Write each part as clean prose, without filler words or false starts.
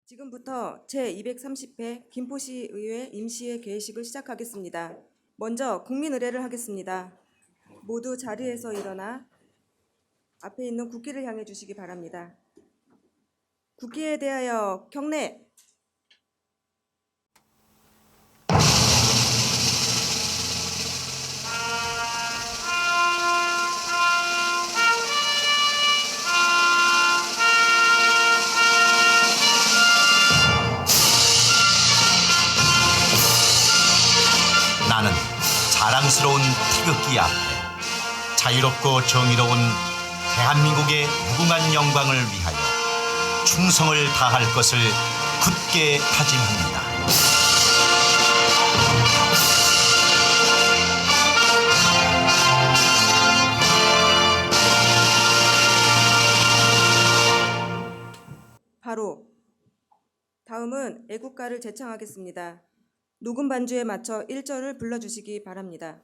지금부터 제230회 김포시의회 임시회 개회식을 시작하겠습니다. 먼저 국민의례를 하겠습니다. 모두 자리에서 일어나 앞에 있는 국기를 향해 주시기 바랍니다. 국기에 대하여 경례! 나는 자랑스러운 태극기 앞에 자유롭고 정의로운 대한민국의 무궁한 영광을 위하여 충성을 다할 것을 굳게 다짐합니다. 바로 다음은 애국가를 제창하겠습니다. 녹음 반주에 맞춰 1절을 불러주시기 바랍니다.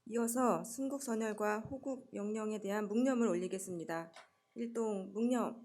이어서 순국선열과 호국 영령에 대한 묵념을 올리겠습니다. 일동 묵념.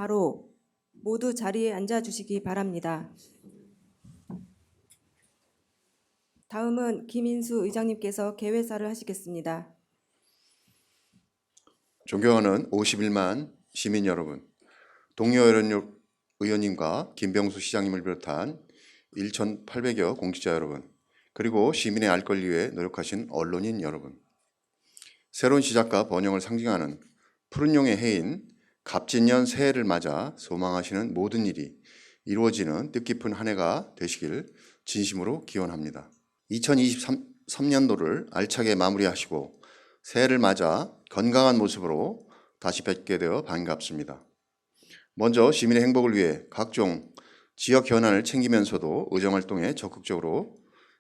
바로 모두 자리에 앉아 주시기 바랍니다. 다음은 김인수 의장님께서 개회사를 하시겠습니다. 존경하는 51만 시민 여러분, 동료 의원님과 김병수 시장님을 비롯한 1,800여 공직자 여러분, 그리고 시민의 알 권리 위해 노력하신 언론인 여러분, 새로운 시작과 번영을 상징하는 푸른 용의 해인 갑진년 새해를 맞아 소망하시는 모든 일이 이루어지는 뜻깊은 한 해가 되시길 진심으로 기원합니다. 2023년도를 알차게 마무리하시고 새해를 맞아 건강한 모습으로 다시 뵙게 되어 반갑습니다. 먼저 시민의 행복을 위해 각종 지역 현안을 챙기면서도 의정활동에 적극적으로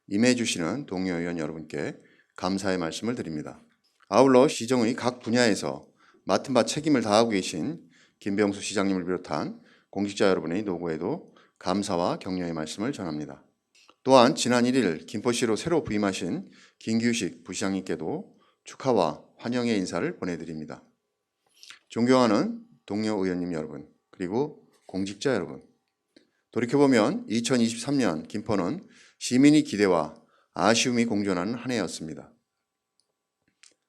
임해 주시는 동료 의원 여러분께 감사의 말씀을 드립니다. 아울러 시정의 각 분야에서 맡은 바 책임을 다하고 계신 김병수 시장님을 비롯한 공직자 여러분의 노고에도 감사와 격려의 말씀을 전합니다. 또한 지난 1일 김포시로 새로 부임하신 김규식 부시장님께도 축하와 환영의 인사를 보내드립니다. 존경하는 동료 의원님 여러분, 그리고 공직자 여러분, 돌이켜보면 2023년 김포는 시민의 기대와 아쉬움이 공존하는 한 해였습니다.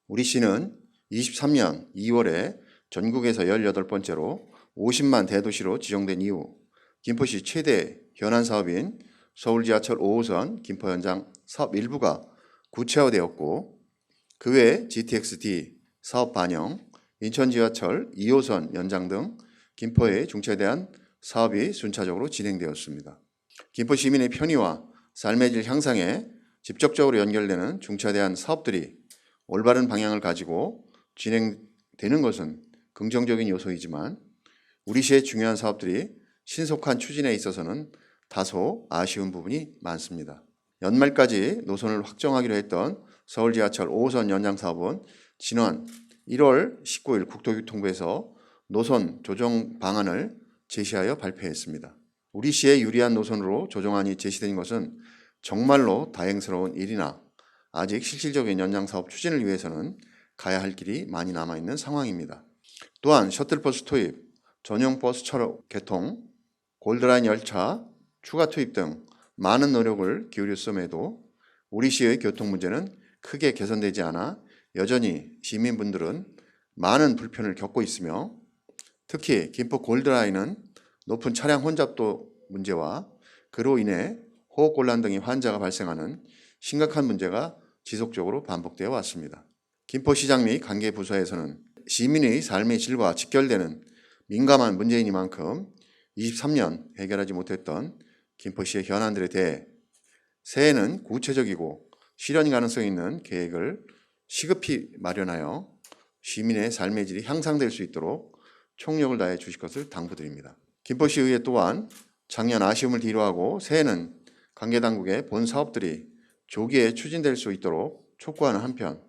우리 시는 23년 2월에 전국에서 18번째로 50만 대도시로 지정된 이후 김포시 최대 현안 사업인 서울 지하철 5호선 김포 연장 사업 일부가 구체화되었고 그 외 GTX-D 사업 반영, 인천 지하철 2호선 연장 등 김포의 중차대한 사업이 순차적으로 진행되었습니다. 김포 시민의 편의와 삶의 질 향상에 직접적으로 연결되는 중차대한 사업들이 올바른 방향을 가지고 진행되는 것은 긍정적인 요소이지만 우리 시의 중요한 사업들이 신속한 추진에 있어서는 다소 아쉬운 부분이 많습니다. 연말까지 노선을 확정하기로 했던 서울 지하철 5호선 연장 사업은 지난 1월 19일 국토교통부에서 노선 조정 방안을 제시하여 발표했습니다. 우리 시에 유리한 노선으로 조정안이 제시된 것은 정말로 다행스러운 일이나 아직 실질적인 연장 사업 추진을 위해서는 가야 할 길이 많이 남아있는 상황입니다. 또한 셔틀버스 투입, 전용 버스 차로 개통, 골드라인 열차 추가 투입 등 많은 노력을 기울였음에도 우리 시의 교통 문제는 크게 개선되지 않아 여전히 시민분들은 많은 불편을 겪고 있으며 특히 김포 골드라인은 높은 차량 혼잡도 문제와 그로 인해 호흡곤란 등의 환자가 발생하는 심각한 문제가 지속적으로 반복되어 왔습니다. 김포시장 및 관계 부서에서는 시민의 삶의 질과 직결되는 민감한 문제이니만큼 23년 해결하지 못했던 김포시의 현안들에 대해 새해에는 구체적이고 실현 가능성 있는 계획을 시급히 마련하여 시민의 삶의 질이 향상될 수 있도록 총력을 다해 주실 것을 당부드립니다. 김포시의회 또한 작년 아쉬움을 뒤로하고 새해에는 관계당국의 본 사업들이 조기에 추진될 수 있도록 촉구하는 한편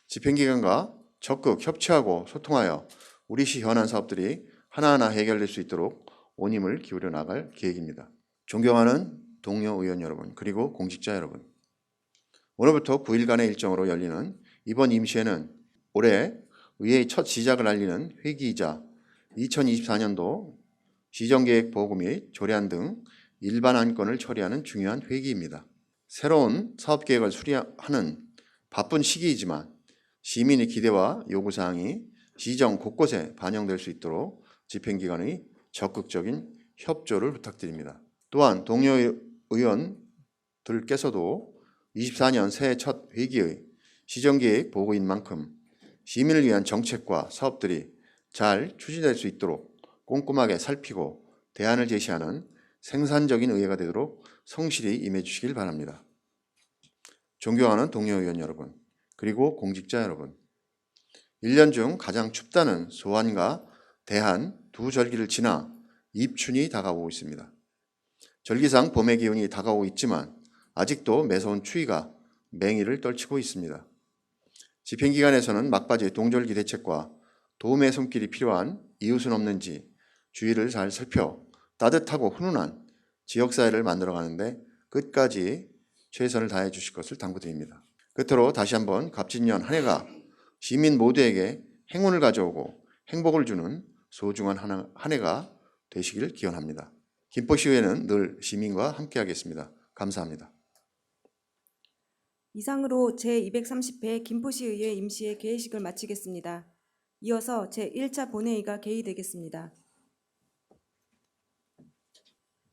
집행기관과 적극 협치하고 소통하여 우리 시 현안 사업들이 하나하나 해결될 수 있도록 온 힘을 기울여 나갈 계획입니다. 존경하는 동료 의원 여러분 그리고 공직자 여러분, 오늘부터 9일간의 일정으로 열리는 이번 임시회는 올해 의회의 첫 시작을 알리는 회기이자 2024년도 시정계획 보고 및 조례안 등 일반 안건을 처리하는 중요한 회기입니다. 새로운 사업계획을 수립하는 바쁜 시기이지만 시민의 기대와 요구사항이 시정 곳곳에 반영될 수 있도록 집행기관의 적극적인 협조를 부탁드립니다. 또한 동료 의원들께서도 24년 새해 첫 회기의 시정계획 보고인 만큼 시민을 위한 정책과 사업들이 잘 추진될 수 있도록 꼼꼼하게 살피고 대안을 제시하는 생산적인 의회가 되도록 성실히 임해 주시길 바랍니다. 존경하는 동료 의원 여러분, 그리고 공직자 여러분, 1년 중 가장 춥다는 소환과 대한 두 절기를 지나 입춘이 다가오고 있습니다. 절기상 봄의 기운이 다가오고 있지만 아직도 매서운 추위가 맹위를 떨치고 있습니다. 집행기관에서는 막바지 동절기 대책과 도움의 손길이 필요한 이웃은 없는지 주의를 잘 살펴 따뜻하고 훈훈한 지역사회를 만들어가는데 끝까지 최선을 다해 주실 것을 당부드립니다. 끝으로 다시 한번 갑진년 한 해가 시민 모두에게 행운을 가져오고 행복을 주는 소중한 한 해가 되시길 기원합니다. 김포시의회는 늘 시민과 함께하겠습니다. 감사합니다. 이상으로 제230회 김포시의회 임시회 개회식을 마치겠습니다. 이어서 제1차 본회의가 개의되겠습니다.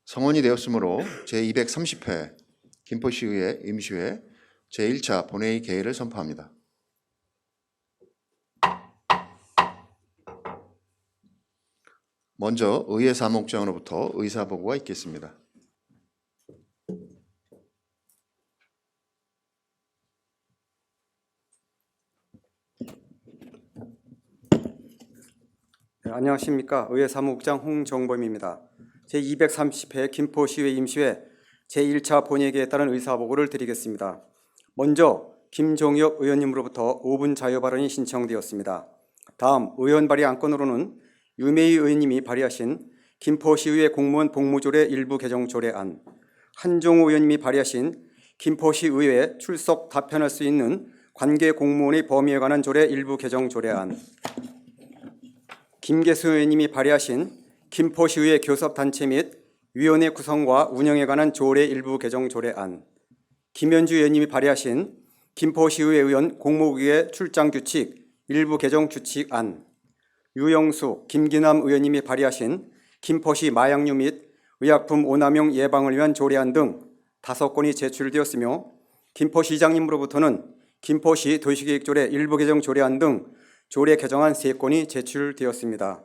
성원이 되었으므로 제230회 김포시의회 임시회 제1차 본회의 개회를 선포합니다. 먼저 의회 사무국장으로부터 의사보고가 있겠습니다. 네, 안녕하십니까. 의회 사무국장 홍정범입니다. 제230회 김포시의회 임시회 제1차 본회의에 따른 의사보고를 드리겠습니다. 먼저 김종혁 의원님으로부터 5분 자유 발언이 신청되었습니다. 다음 의원 발의 안건으로는 유메이 의원님이 발의하신 김포시의회 공무원 복무조례 일부 개정 조례안, 한종우 의원님이 발의하신 김포시의회 출석 답변할 수 있는 관계 공무원의 범위에 관한 조례 일부 개정 조례안, 김계수 의원님이 발의하신 김포시의회 교섭단체 및 위원회 구성과 운영에 관한 조례 일부 개정 조례안, 김현주 의원님이 발의하신 김포시의회 의원 공모기회 출장 규칙 일부 개정 규칙안, 유영수, 김기남 의원님이 발의하신 김포시 마약류 및 의약품 오남용 예방을 위한 조례안 등 5건이 제출되었으며 김포시장님으로부터는 김포시 도시계획조례 일부 개정 조례안 등 조례 개정안 3건이 제출되었습니다.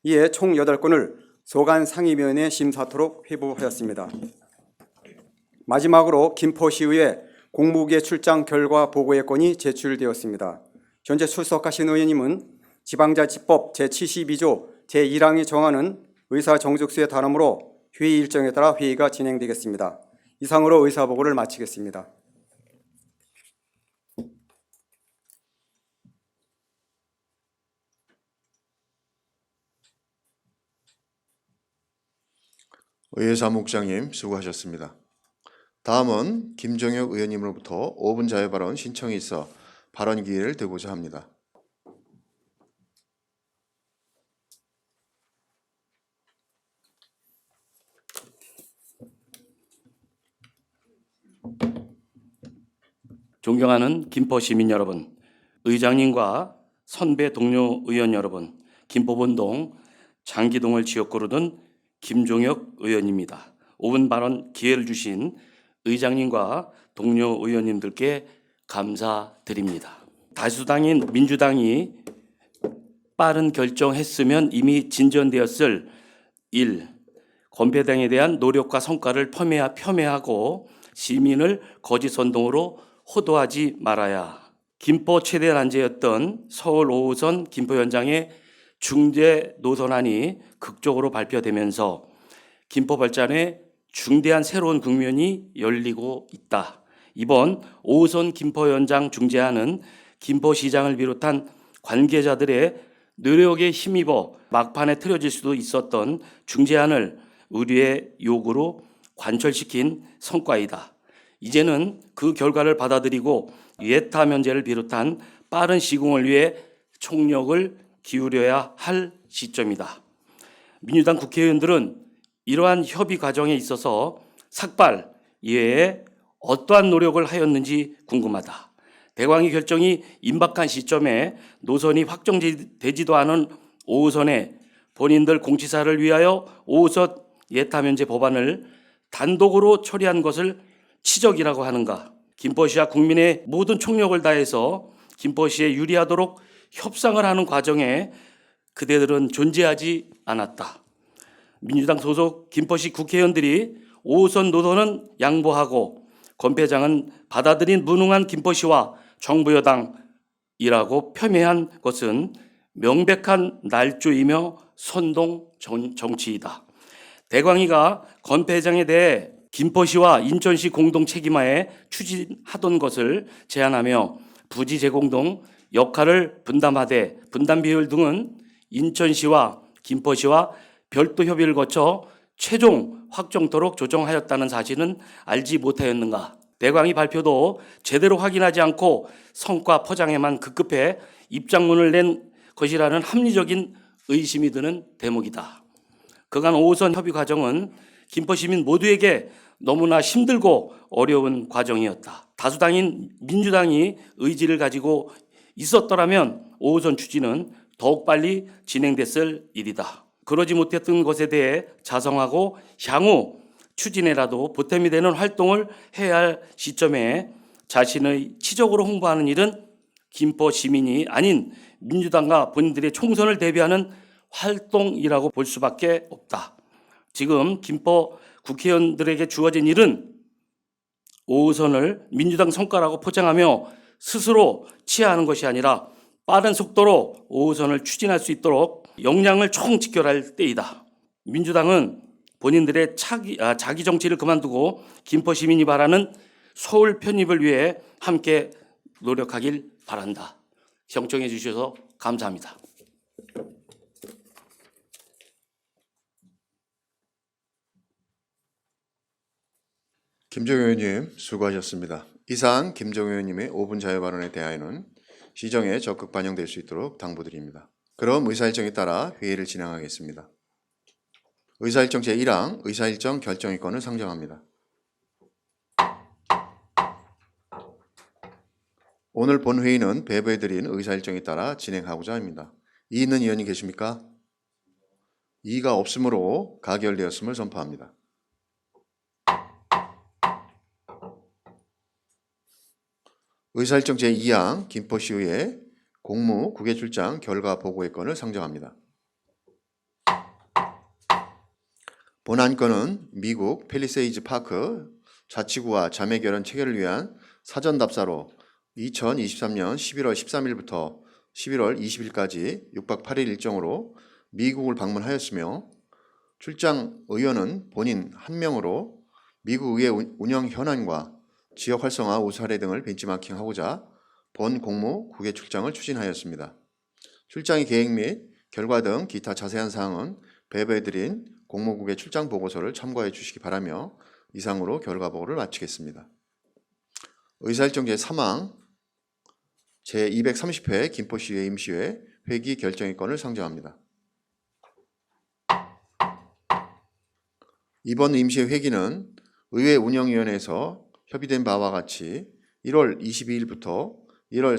이에 총 8건을 소관상임위원회 심사토록 회부하였습니다. 마지막으로 김포시의회 공무기에 출장 결과 보고의 건이 제출되었습니다. 현재 출석하신 의원님은 지방자치법 제72조 제1항이 정하는 의사정족수에 달하므로 회의 일정에 따라 회의가 진행되겠습니다. 이상으로 의사보고를 마치겠습니다. 의회사무국장님 수고하셨습니다. 다음은 김종혁 의원님으로부터 5분 자유 발언 신청이 있어 발언 기회를 드리고자 합니다. 존경하는 김포 시민 여러분, 의장님과 선배 동료 의원 여러분, 김포본동 장기동을 지역구로 둔 김종혁 의원입니다. 5분 발언 기회를 주신 의장님과 동료 의원님들께 감사드립니다. 다수당인 민주당이 빠른 결정했으면 이미 진전되었을 1. 권폐당에 대한 노력과 성과를 폄훼하고 시민을 거짓 선동으로 호도하지 말아야. 김포 최대 난제였던 서울 5호선 김포 현장의 중대 노선안이 극적으로 발표되면서 김포 발전에 중대한 새로운 국면이 열리고 있다. 이번 5호선 김포 현장 중재안은 김포시장을 비롯한 관계자들의 노력에 힘입어 막판에 틀어질 수도 있었던 중재안을 우리의 요구로 관철시킨 성과이다. 이제는 그 결과를 받아들이고 예타 면제를 비롯한 빠른 시공을 위해 총력을 기울여야 할 시점이다. 민주당 국회의원들은 이러한 협의 과정에 있어서 삭발 이외에 어떠한 노력을 하였는지 궁금하다. 대광의 결정이 임박한 시점에 노선이 확정되지도 않은 5호선에 본인들 공치사를 위하여 5호선 예타 면제 법안을 단독으로 처리한 것을 치적이라고 하는가? 김포시와 국민의 모든 총력을 다해서 김포시에 유리하도록 협상을 하는 과정에 그대들은 존재하지 않았다. 민주당 소속 김포시 국회의원들이 5호선 노선은 양보하고 권폐장은 받아들인 무능한 김포시와 정부 여당이라고 폄훼한 것은 명백한 날조이며 선동 정치이다. 대광이가 권폐장에 대해 김포시와 인천시 공동 책임하에 추진하던 것을 제안하며 부지 제공 등 역할을 분담하되 분담 비율 등은 인천시와 김포시와 별도 협의를 거쳐 최종 확정토록 조정하였다는 사실은 알지 못하였는가? 대광이 발표도 제대로 확인하지 않고 성과 포장에만 급급해 입장문을 낸 것이라는 합리적인 의심이 드는 대목이다. 그간 5호선 협의 과정은 김포 시민 모두에게 너무나 힘들고 어려운 과정이었다. 다수당인 민주당이 의지를 가지고 있었더라면 5호선 추진은 더욱 빨리 진행됐을 일이다. 그러지 못했던 것에 대해 자성하고 향후 추진에라도 보탬이 되는 활동을 해야 할 시점에 자신의 치적으로 홍보하는 일은 김포 시민이 아닌 민주당과 본인들의 총선을 대비하는 활동이라고 볼 수밖에 없다. 지금 김포 국회의원들에게 주어진 일은 5호선을 민주당 성과라고 포장하며 스스로 치하하는 것이 아니라 빠른 속도로 5호선을 추진할 수 있도록 역량을 총집결할 때이다. 민주당은 본인들의 자기 정치를 그만두고 김포 시민이 바라는 서울 편입을 위해 함께 노력하길 바란다. 경청해 주셔서 감사합니다. 김종혁 의원님 수고하셨습니다. 이상 김종혁 의원님의 5분 자유 발언에 대하여는 시정에 적극 반영될 수 있도록 당부드립니다. 그럼 의사일정에 따라 회의를 진행하겠습니다. 의사일정 제1항 의사일정 결정의건을 상정합니다. 오늘 본회의는 배부해드린 의사일정에 따라 진행하고자 합니다. 이의 있는 의원이 계십니까? 이의가 없으므로 가결되었음을 선포합니다. 의사일정 제2항 김포시의회 공무 국외출장 결과 보고의 건을 상정합니다. 본 안건은 미국 팰리세이즈 파크 자치구와 자매결연 체결을 위한 사전 답사로 2023년 11월 13일부터 11월 20일까지 6박 8일 일정으로 미국을 방문하였으며 출장 의원은 본인 한 명으로 미국 의회 운영 현안과 지역 활성화 우수 사례 등을 벤치마킹하고자 본 공무 국외 출장을 추진하였습니다. 출장의 계획 및 결과 등 기타 자세한 사항은 배부해드린 공무국외 출장 보고서를 참고해 주시기 바라며 이상으로 결과 보고를 마치겠습니다. 의사일정 제3항 제230회 김포시의회 임시회 회기 결정의 건을 상정합니다. 이번 임시회 회기는 의회 운영위원회에서 협의된 바와 같이 1월 22일부터 1월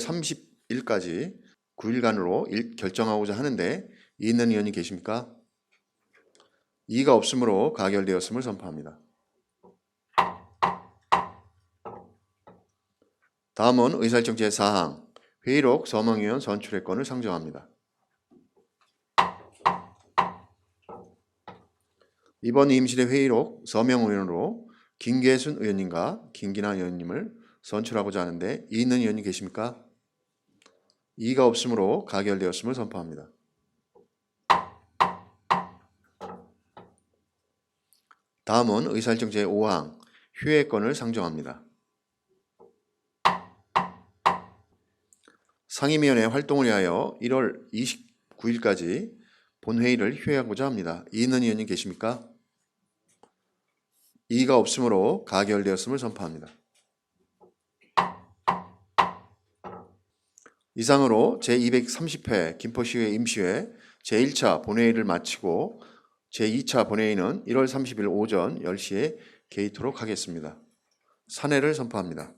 30일까지 9일간으로 결정하고자 하는데 이의 있는 의원이 계십니까? 이의가 없으므로 가결되었음을 선포합니다. 다음은 의사일정 제4항 회의록 서명위원 선출의 건을 상정합니다. 이번 임시회 회의록 서명위원으로 김계순 의원님과 김기나 의원님을 선출하고자 하는데 이의 있는 의원이 계십니까? 이의가 없으므로 가결되었음을 선포합니다. 다음은 의사일정 제5항 휴회 건을 상정합니다. 상임위원회 활동을 위하여 1월 29일까지 본회의를 휴회하고자 합니다. 이의 있는 의원님 계십니까? 이의가 없으므로 가결되었음을 선포합니다. 이상으로 제230회 김포시의회 임시회 제1차 본회의를 마치고 제2차 본회의는 1월 30일 오전 10시에 개의토록 하겠습니다. 산회를 선포합니다.